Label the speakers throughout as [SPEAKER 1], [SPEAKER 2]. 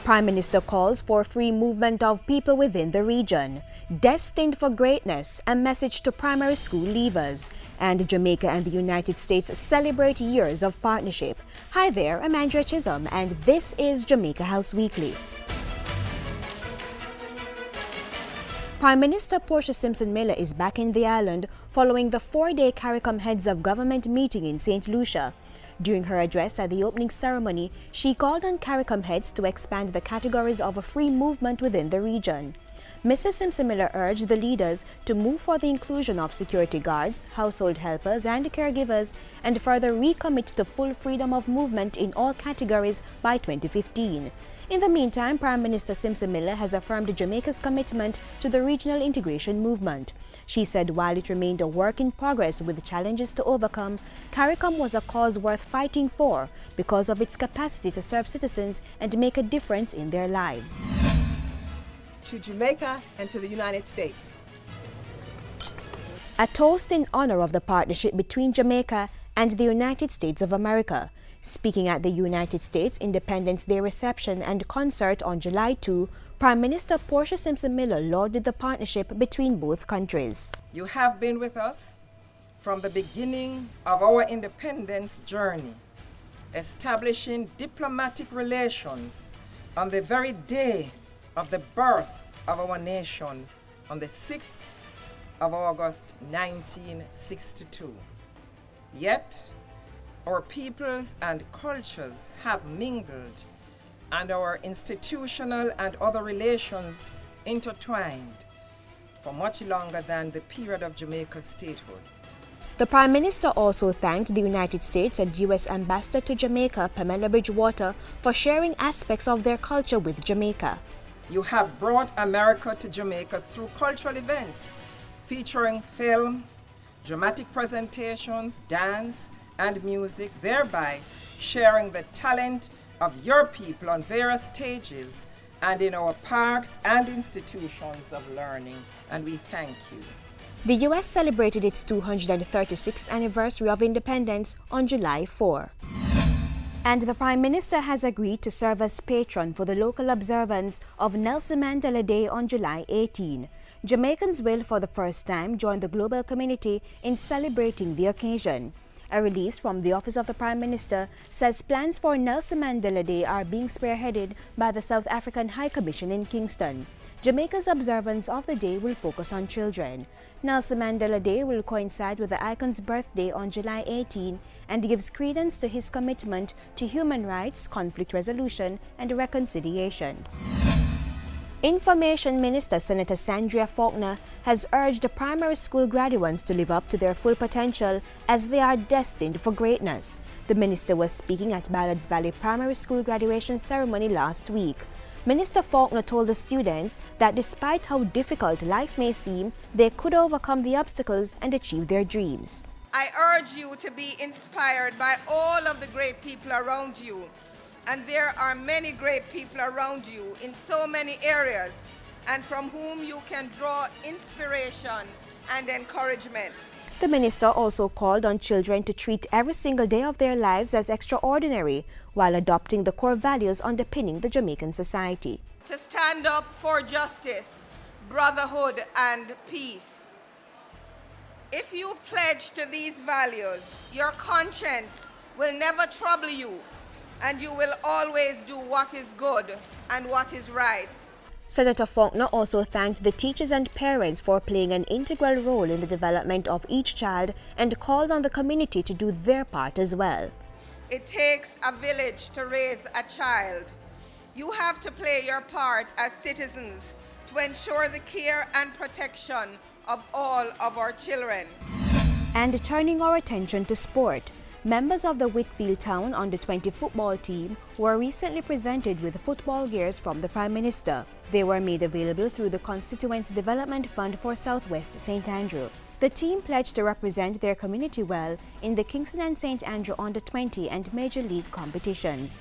[SPEAKER 1] Prime Minister calls for free movement of people within the region. Destined for greatness, a message to primary school leavers. And Jamaica and the United States celebrate years of partnership. Hi there, I'm Andrea Chisholm, and this is Jamaica House Weekly. Prime Minister Portia Simpson Miller is back in the island following the four-day CARICOM Heads of Government meeting in St. Lucia. During her address at the opening ceremony, she called on CARICOM heads to expand the categories of a free movement within the region. Mrs. Simpson-Miller urged the leaders to move for the inclusion of security guards, household helpers and caregivers, and further recommit to full freedom of movement in all categories by 2015. In the meantime, Prime Minister Simpson-Miller has affirmed Jamaica's commitment to the regional integration movement. She said while it remained a work in progress with challenges to overcome, CARICOM was a cause worth fighting for because of its capacity to serve citizens and make a difference in their lives.
[SPEAKER 2] To Jamaica and to the United States.
[SPEAKER 1] A toast in honor of the partnership between Jamaica and the United States of America. Speaking at the United States Independence Day reception and concert on July 2, Prime Minister Portia Simpson-Miller lauded the partnership between both countries.
[SPEAKER 3] You have been with us from the beginning of our independence journey, establishing diplomatic relations on the very day of the birth of our nation on the 6th of August 1962. Yet, our peoples and cultures have mingled and our institutional and other relations intertwined for much longer than the period of Jamaica's statehood.
[SPEAKER 1] The Prime Minister also thanked the United States and U.S. Ambassador to Jamaica, Pamela Bridgewater, for sharing aspects of their culture with Jamaica.
[SPEAKER 3] You have brought America to Jamaica through cultural events featuring film, dramatic presentations, dance, and music, thereby sharing the talent of your people on various stages and in our parks and institutions of learning, and we thank you.
[SPEAKER 1] The U.S. celebrated its 236th anniversary of independence on July 4. And the Prime Minister has agreed to serve as patron for the local observance of Nelson Mandela Day on July 18. Jamaicans will, for the first time, join the global community in celebrating the occasion. A release from the Office of the Prime Minister says plans for Nelson Mandela Day are being spearheaded by the South African High Commission in Kingston. Jamaica's observance of the day will focus on children. Nelson Mandela Day will coincide with the icon's birthday on July 18 and gives credence to his commitment to human rights, conflict resolution, and reconciliation. Information Minister Senator Sandria Faulkner has urged primary school graduates to live up to their full potential as they are destined for greatness. The minister was speaking at Ballards Valley Primary School graduation ceremony last week. Minister Faulkner told the students that despite how difficult life may seem, they could overcome the obstacles and achieve their dreams.
[SPEAKER 4] I urge you to be inspired by all of the great people around you. And there are many great people around you in so many areas, and from whom you can draw inspiration and encouragement.
[SPEAKER 1] The minister also called on children to treat every single day of their lives as extraordinary while adopting the core values underpinning the Jamaican society.
[SPEAKER 4] To stand up for justice, brotherhood, and peace. If you pledge to these values, your conscience will never trouble you, and you will always do what is good and what is right.
[SPEAKER 1] Senator Faulkner also thanked the teachers and parents for playing an integral role in the development of each child and called on the community to do their part as well.
[SPEAKER 4] It takes a village to raise a child. You have to play your part as citizens to ensure the care and protection of all of our children.
[SPEAKER 1] And turning our attention to sport, members of the Whitfield Town Under-20 football team were recently presented with football gears from the Prime Minister. They were made available through the Constituency Development Fund for Southwest St. Andrew. The team pledged to represent their community well in the Kingston and St. Andrew Under-20 and Major League competitions.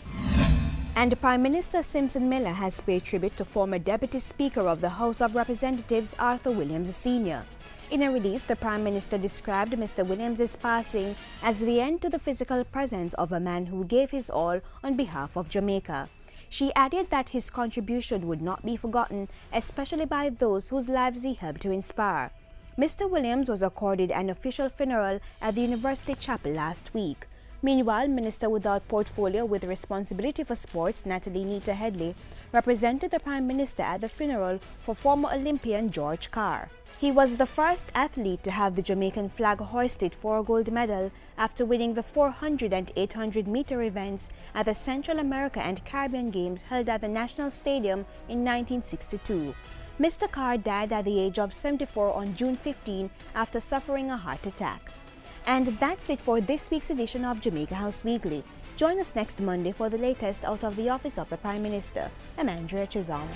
[SPEAKER 1] And Prime Minister Simpson-Miller has paid tribute to former Deputy Speaker of the House of Representatives Arthur Williams Sr. In a release, the Prime Minister described Mr. Williams' passing as the end to the physical presence of a man who gave his all on behalf of Jamaica. She added that his contribution would not be forgotten, especially by those whose lives he helped to inspire. Mr. Williams was accorded an official funeral at the University Chapel last week. Meanwhile, Minister without portfolio with responsibility for sports, Natalie Nita Headley, represented the Prime Minister at the funeral for former Olympian George Carr. He was the first athlete to have the Jamaican flag hoisted for a gold medal after winning the 400 and 800-meter events at the Central America and Caribbean Games held at the National Stadium in 1962. Mr. Carr died at the age of 74 on June 15 after suffering a heart attack. And that's it for this week's edition of Jamaica House Weekly. Join us next Monday for the latest out of the office of the Prime Minister. I'm Andrea Chazong.